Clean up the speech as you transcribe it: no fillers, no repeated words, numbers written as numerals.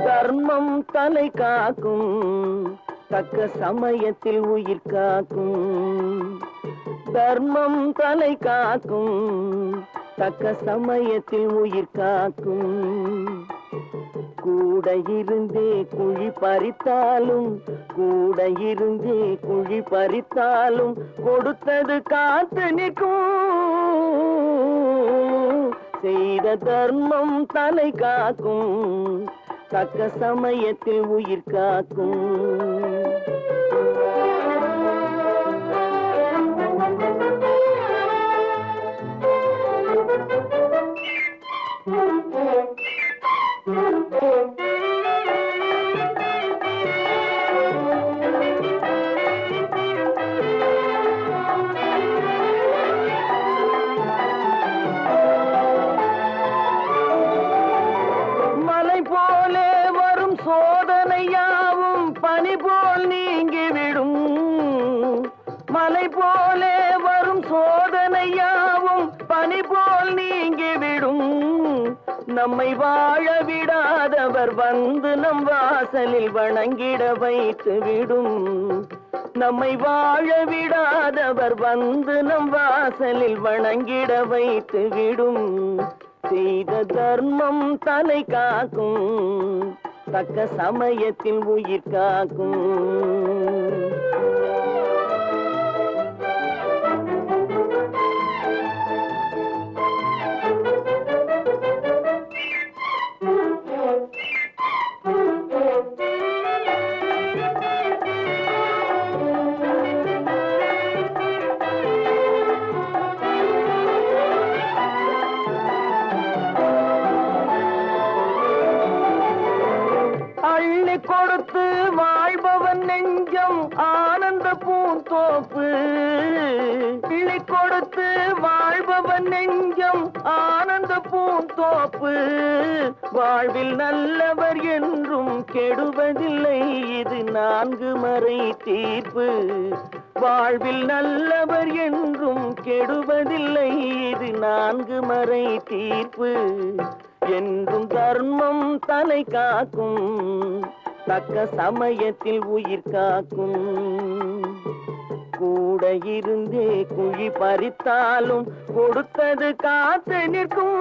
தர்மம் தலை காக்கும், தக்க சமயத்தில் உயிர் காக்கும். தர்மம் தலை காக்கும், தக்க சமயத்தில் உயிர் காக்கும். கூட இருந்தே குழி பறித்தாலும், கூட இருந்தே குழி பறித்தாலும் கொடுத்தது காத்து நிற்கும். செய்த தர்மம் தலை காக்கும், தக்க சமயத்தில் உயிர் காக்கும். மலை போலே வரும் சோதனையாவும் பனி போல் நீங்கிவிடும். மலை போலே வரும் சோதனையாவும் பனி போல் நீங்கிவிடும். நம்மை வாழ விடாதவர் வந்து நம் வாசலில் வணங்கிட வைத்து விடும். நம்மை வாழ விடாதவர் வந்து நம் வாசலில் வணங்கிட வைத்து விடும். செய்த தர்மம் தலை காக்கும், தக்க சமயத்தில் உயிர் காக்கும். அள்ளி கொடுத்து வாழ்பவன் நெஞ்சம் ஆனந்த பூந்தோப்பு. அள்ளி கொடுத்து வாழ்பவன் நெஞ்சம் ஆனந்த பூந்தோப்பு. வாழ்வில் நல்லவர் என்றும் கெடுவதில்லை, இது 4 மறை தீர்ப்பு. வாழ்வில் நல்லவர் என்றும் கெடுவதில்லை, இது 4 மறை தீர்ப்பு. என்றும் தர்மம் தலை காக்கும், தக்க சமயத்தில் உயிர் காக்கும். கூட இருந்தே குழி பறித்தாலும் கொடுத்தது காத்து நிற்கும்.